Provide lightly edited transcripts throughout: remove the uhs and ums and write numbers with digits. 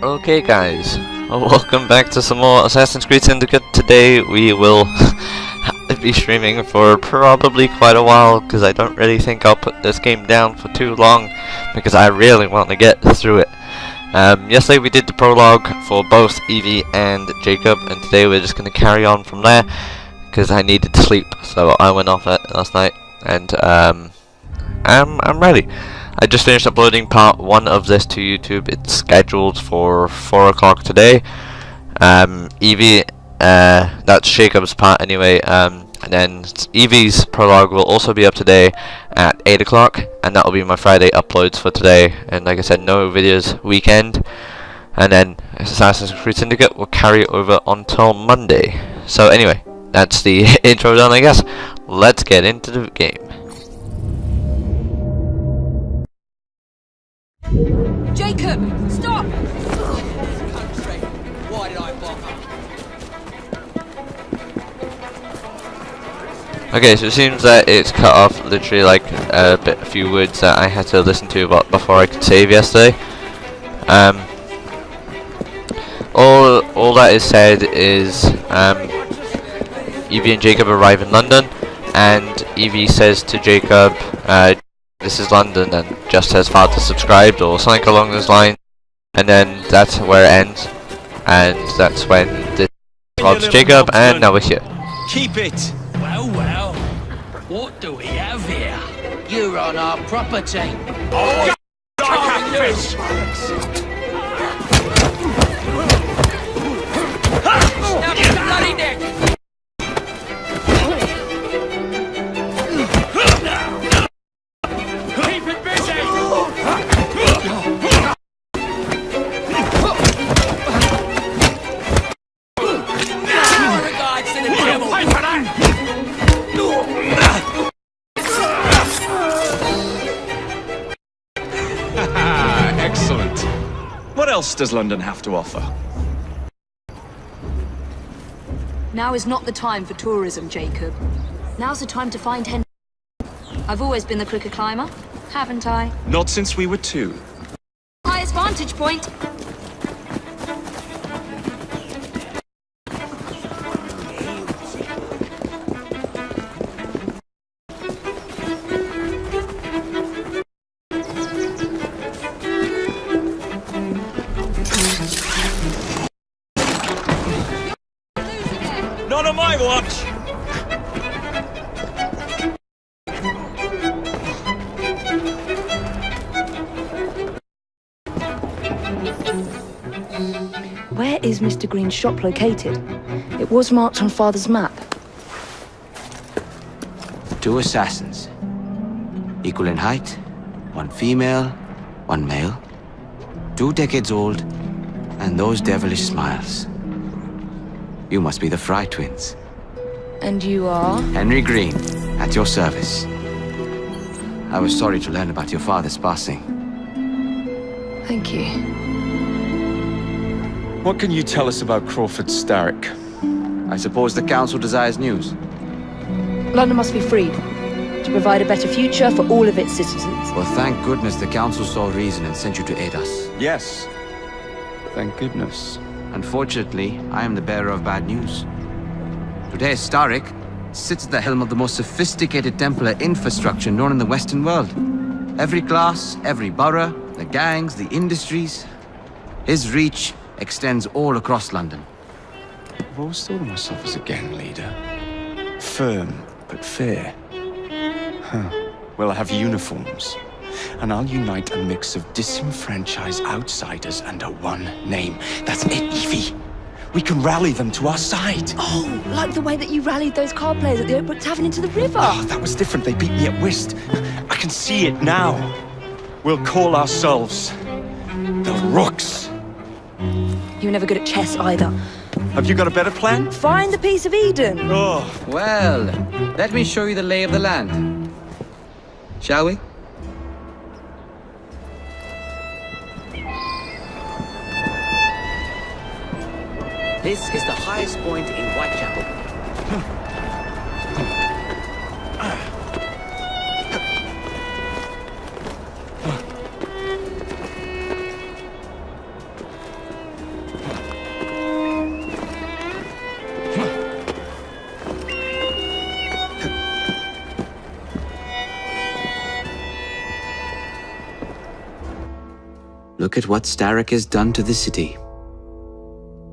Okay guys, welcome back to some more Assassin's Creed Syndicate. Today we will be streaming for probably quite a while because I don't really think I'll put this game down for too long because I really want to get through it. Yesterday we did the prologue for both Evie and Jacob, and today we're just going to carry on from there because I needed to sleep, so I went off it last night and I'm ready. I just finished uploading part 1 of this to YouTube. It's scheduled for 4 o'clock today. Evie, that's Jacob's part anyway, and then Evie's prologue will also be up today at 8 o'clock, and that will be my Friday uploads for today. And like I said, no videos weekend, and then Assassin's Creed Syndicate will carry over until Monday. So anyway, that's the intro done, I guess. Let's get into the game. Jacob, stop! Why did I bother? Okay, so it seems that it's cut off literally like a few words that I had to listen to before I could save yesterday. All that is said is Evie and Jacob arrive in London, and Evie says to Jacob, "This is London," and just says "Father subscribed" or something along those lines, and then that's where it ends, and that's when this robs Jacob, and now we're here. Keep it! Well, what do we have here? You're on our property. Oh, like a fish! Snap his bloody neck! Keep it busy! Regards to the devil! Pay for that! Excellent. What else does London have to offer? Now is not the time for tourism, Jacob. Now's the time to find Henry. I've always been the quicker climber, haven't I? Not since we were 2. Highest vantage point. Not on my watch! Where is Mr. Green's shop located? It was marked on Father's map. 2 assassins. Equal in height, 1 female, 1 male. 2 decades old, and those devilish smiles. You must be the Frye twins. And you are? Henry Green, at your service. I was sorry to learn about your father's passing. Thank you. What can you tell us about Crawford Starrick? I suppose the council desires news. London must be freed to provide a better future for all of its citizens. Well, thank goodness the council saw reason and sent you to aid us. Yes. Thank goodness. Unfortunately, I am the bearer of bad news. Today, Starrick sits at the helm of the most sophisticated Templar infrastructure known in the Western world. Every class, every borough, the gangs, the industries. His reach extends all across London. I've always thought of myself as a gang leader. Firm, but fair. Well, I have uniforms. And I'll unite a mix of disenfranchised outsiders under one name. That's it, Evie. We can rally them to our side. Oh, like the way that you rallied those card players at the Oakbrook Tavern into the river. Oh, that was different. They beat me at whist. I can see it now. We'll call ourselves the Rooks. You were never good at chess either. Have you got a better plan? Find the piece of Eden. Oh, Well, let me show you the lay of the land. Shall we? This is the highest point in Whitechapel. Look at what Starrick has done to the city.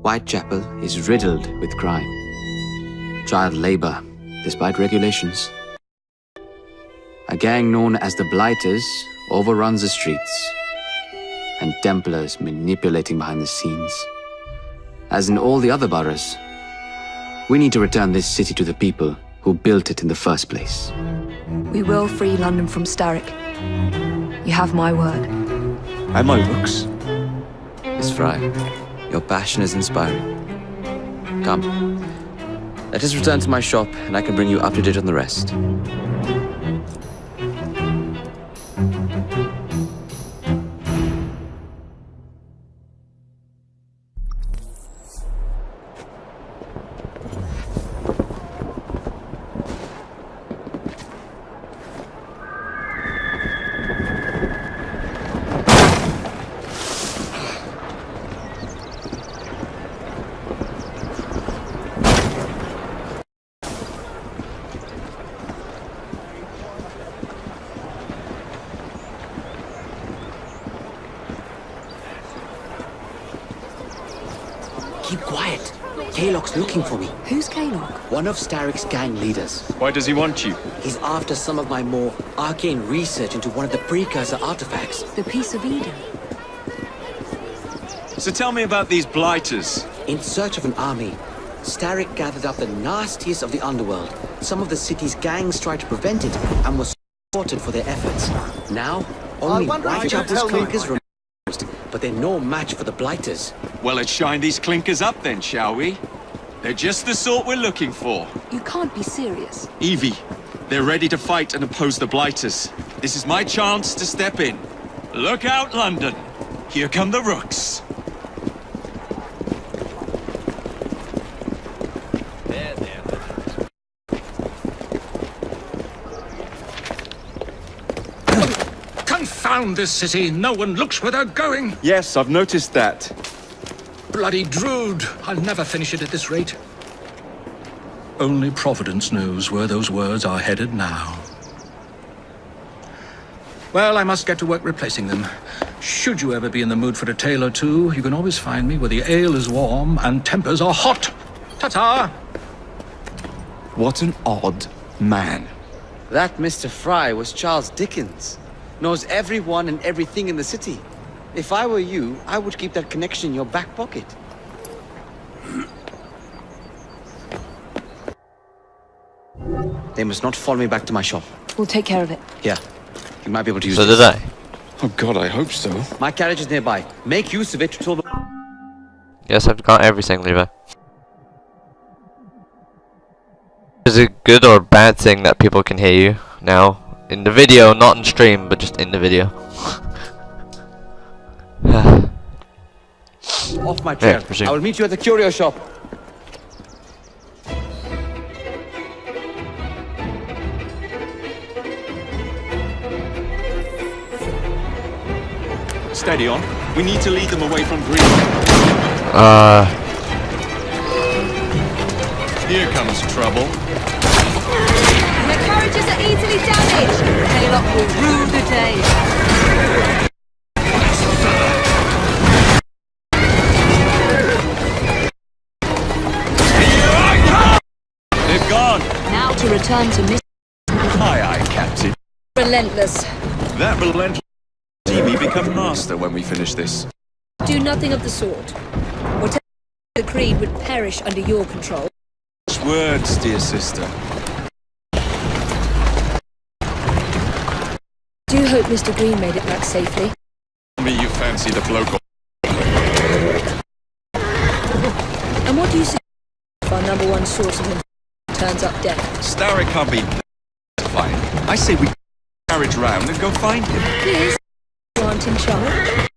Whitechapel is riddled with crime. Child labor, despite regulations. A gang known as the Blighters overruns the streets, and Templars manipulating behind the scenes. As in all the other boroughs, we need to return this city to the people who built it in the first place. We will free London from Starrick. You have my word. And my looks. Miss Frye, your passion is inspiring. Come, let us return to my shop and I can bring you up to date on the rest. Keep quiet. Kaylock's looking for me. Who's Kaylock? One of Starrick's gang leaders. Why does he want you? He's after some of my more arcane research into one of the precursor artifacts. The Piece of Eden. So tell me about these blighters. In search of an army, Starrick gathered up the nastiest of the underworld. Some of the city's gangs tried to prevent it and was supported for their efforts. Now, only Whitechapel's clinkers remain, but they're no match for the Blighters. Well, let's shine these clinkers up then, shall we? They're just the sort we're looking for. You can't be serious. Evie, they're ready to fight and oppose the blighters. This is my chance to step in. Look out, London. Here come the rooks. Confound this city! No one looks where they're going! Yes, I've noticed that. Bloody Drood! I'll never finish it at this rate. Only Providence knows where those words are headed now. Well, I must get to work replacing them. Should you ever be in the mood for a tale or two, you can always find me where the ale is warm and tempers are hot. Ta-ta! What an odd man. That Mr. Frye was Charles Dickens. Knows everyone and everything in the city. If I were you, I would keep that connection in your back pocket. They must not follow me back to my shop. We'll take care of it. Here, you might be able to use So this. did I. Oh God, I hope so. My carriage is nearby. Make use of it to solve. Yes, I've got everything, Levi. Is it good or bad thing that people can hear you now? In the video, not in stream, but just in the video. Off my trail. resume. I will meet you at the curio shop. Steady on. We need to lead them away from green. Here comes trouble. Their carriages are easily damaged. Kaylock will rue the day. They've gone. Now to return to Miss Aye, aye, Captain. Relentless. That relentless see me become master when we finish this. Do nothing of the sort. Whatever decreed would perish under your control. Such words, dear sister. Do hope Mr. Green made it back safely. Me, you fancy the bloke. And what do you say if our number one source of information turns up dead? Starrick can't be fine. I say we carriage round and go find him. Please, you aren't in charge.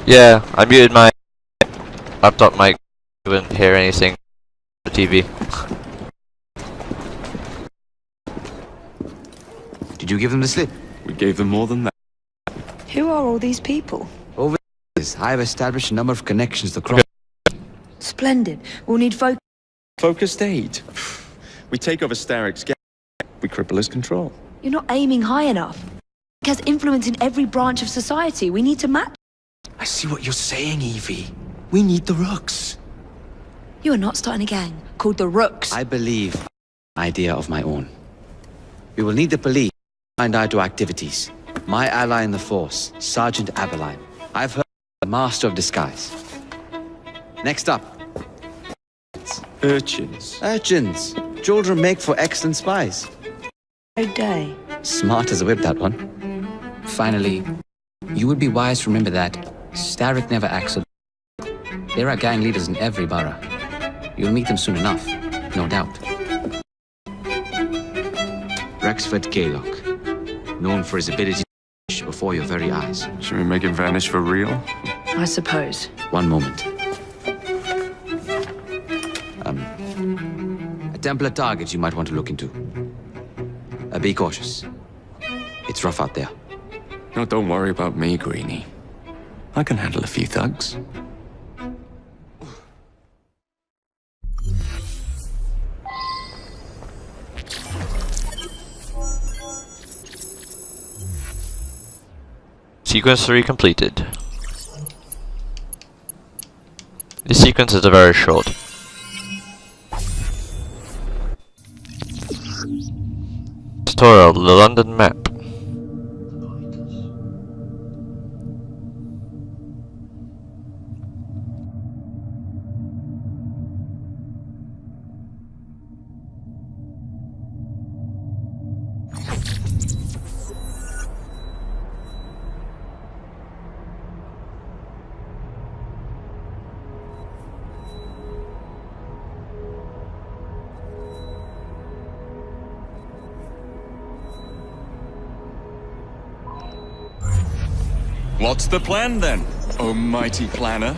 Yeah, I muted my laptop mic. Couldn't hear anything on the TV. you give them the slip? We gave them more than that. Who are all these people? Over the years, I have established a number of connections across. Splendid. We'll need Focused aid. We take over Starrick's gang. We cripple his control. You're not aiming high enough. It has influence in every branch of society. We need to match. I see what you're saying, Evie. We need the Rooks. You are not starting a gang called the Rooks. I believe an idea of my own. We will need the police to find out to activities. My ally in the force, Sergeant Aberline. I've heard the master of disguise. Next up. Urchins. Urchins. Children make for excellent spies. Good day. Smart as a whip, that one. Finally, you would be wise to remember that Starrick never acts alone. There are gang leaders in every borough. You'll meet them soon enough, no doubt. Rexford Gaylock, known for his ability to vanish before your very eyes. Should we make him vanish for real? I suppose. One moment. A Templar target you might want to look into. Be cautious. It's rough out there. No, don't worry about me, Greenie. I can handle a few thugs. Sequence 3 completed. These sequences are very short. Tutorial, the London map. What's the plan then, oh mighty planner?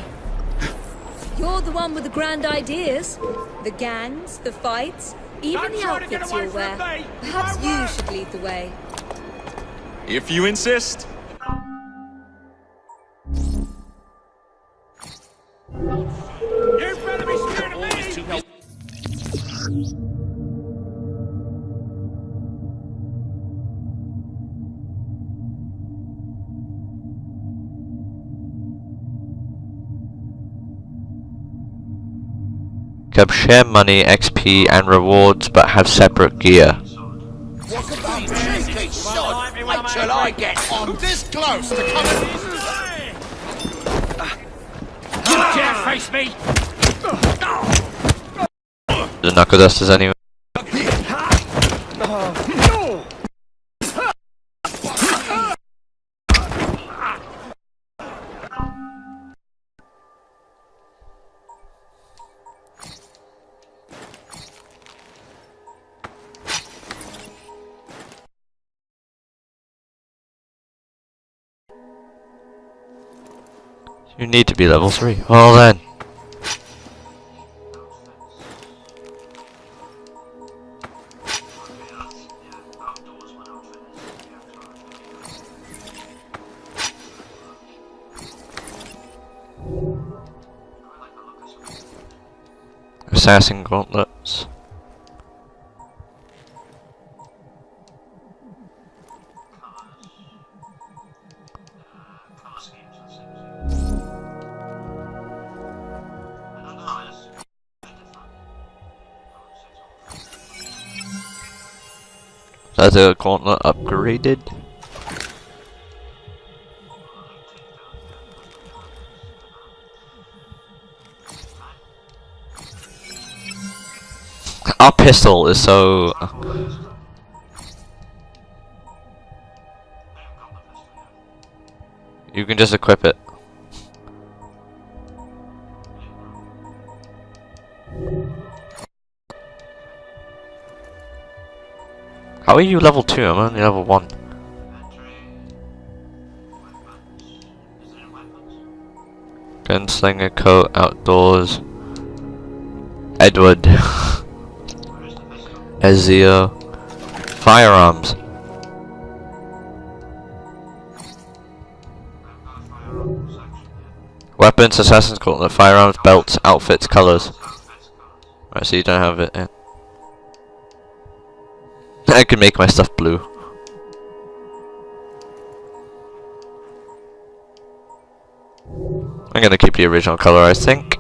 You're the one with the grand ideas. The gangs, the fights, even the outfits you'll wear. Perhaps you should lead the way. If you insist. You better be scared of me! Can share money, XP, and rewards, but have separate gear. What about cheeky sod? Wait till I get on this close to coming. You dare face me? The knuckle dusters anyway. You need to be level 3. Well then. Assassin gauntlets. That's a gauntlet upgraded. Our pistol is so... You can just equip it. How are you level 2? I'm only level 1. Gunslinger coat, outdoors. Edward. Ezio. Firearms. Weapons, Assassin's Gauntlet, firearms, belts, outfits, colors. Alright, so you don't have it yet. I can make my stuff blue. I'm gonna keep the original color, I think.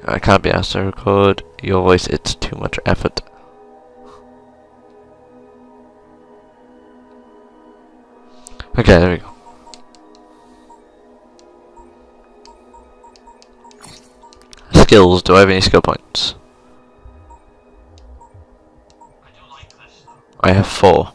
I can't be asked to record your voice, it's too much effort. Okay, there we go. Skills, do I have any skill points? I have 4.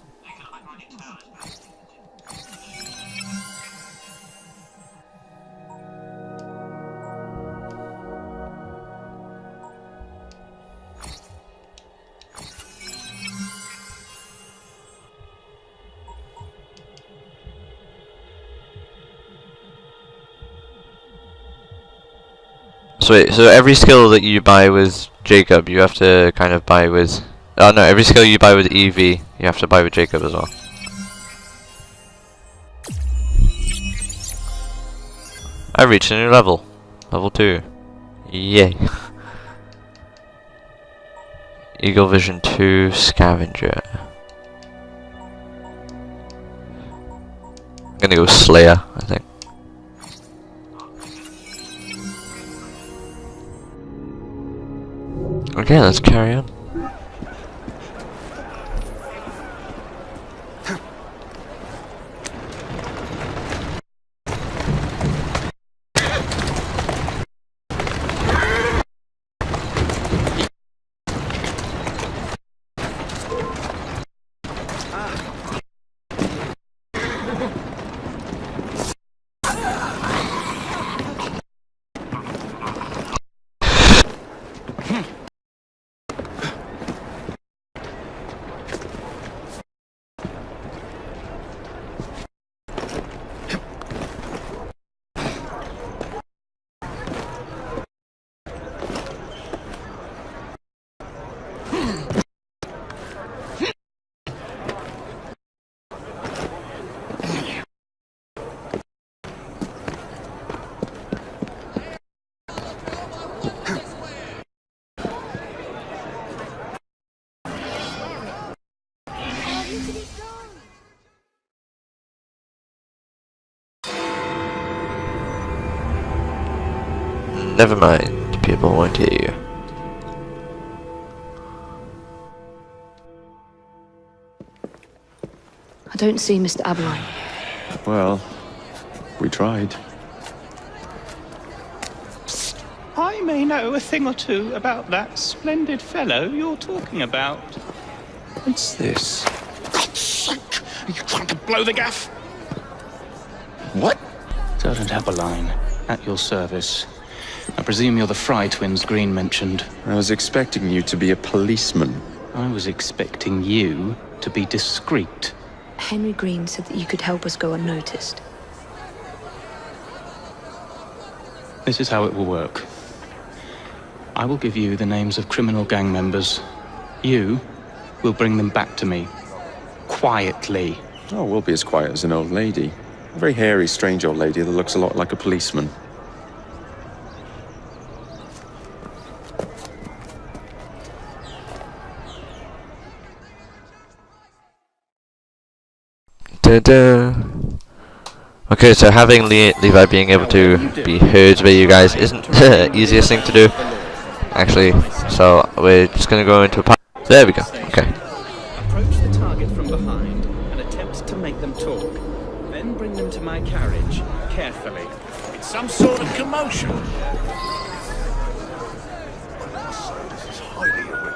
So wait, so every skill that you buy with Jacob, you have to kind of buy with... Oh no, every skill you buy with Evie, you have to buy with Jacob as well. I reached a new level. Level 2. Yay. Eagle Vision 2, Scavenger. I'm gonna go Slayer, I think. Okay, let's carry on. Never mind, people won't hear you. I don't see Mr. Aberline. Well, we tried. I may know a thing or two about that splendid fellow you're talking about. What's this? God's sake! Are you trying to blow the gaff? What? Sergeant Aberline, at your service. I presume you're the Frye twins Green mentioned. I was expecting you to be a policeman. I was expecting you to be discreet. Henry Green said that you could help us go unnoticed. This is how it will work. I will give you the names of criminal gang members. You will bring them back to me. Quietly. Oh, we'll be as quiet as an old lady. A very hairy, strange old lady that looks a lot like a policeman. Okay, so having Levi being able to be heard by you guys isn't the easiest thing to do, actually. So we're just gonna go into a part. There we go. Okay. Approach the target from behind and attempt to make them talk. Then bring them to my carriage, carefully. It's some sort of commotion.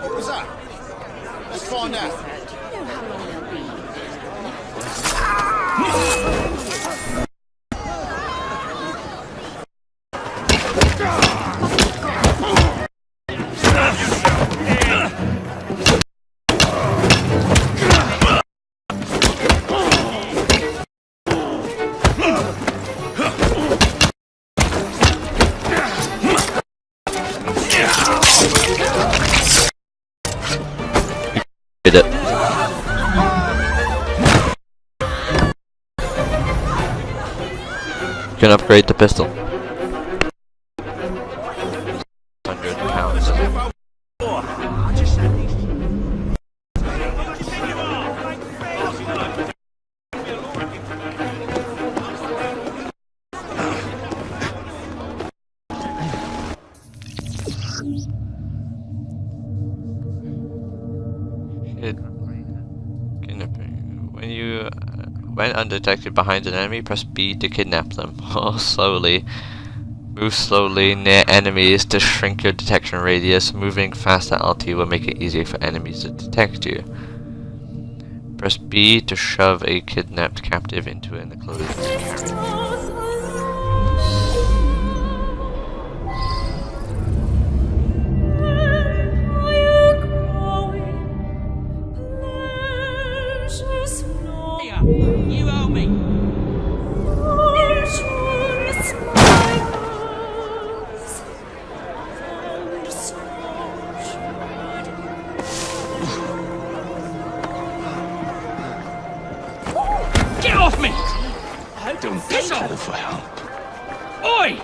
What's that? Let's find out. Did it. can upgrade the pistol. £100. When undetected behind an enemy, press B to kidnap them. Or slowly. Move slowly near enemies to shrink your detection radius. Moving fast at LT will make it easier for enemies to detect you. Press B to shove a kidnapped captive into an enclosed carriage. You owe me. Get off me! Don't call for help. Oi!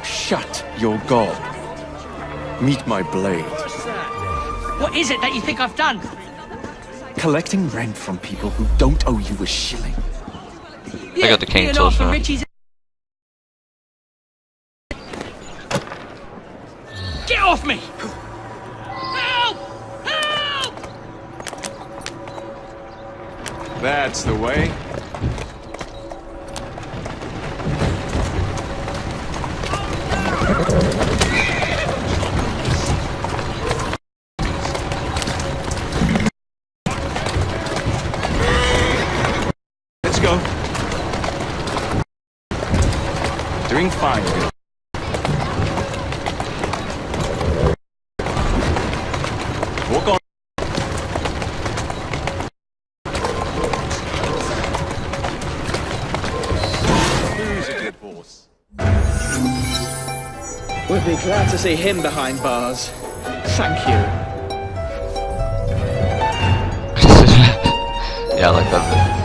Shut your gob. Meet my blade. What is it that you think I've done? Collecting rent from people who don't owe you a shilling. I got the king tools now. Get off me! Help! Help! That's the way. Doing fine. Walk on. Who's a good boss? We'd be glad to see him behind bars. Thank you. Yeah, I like that bit.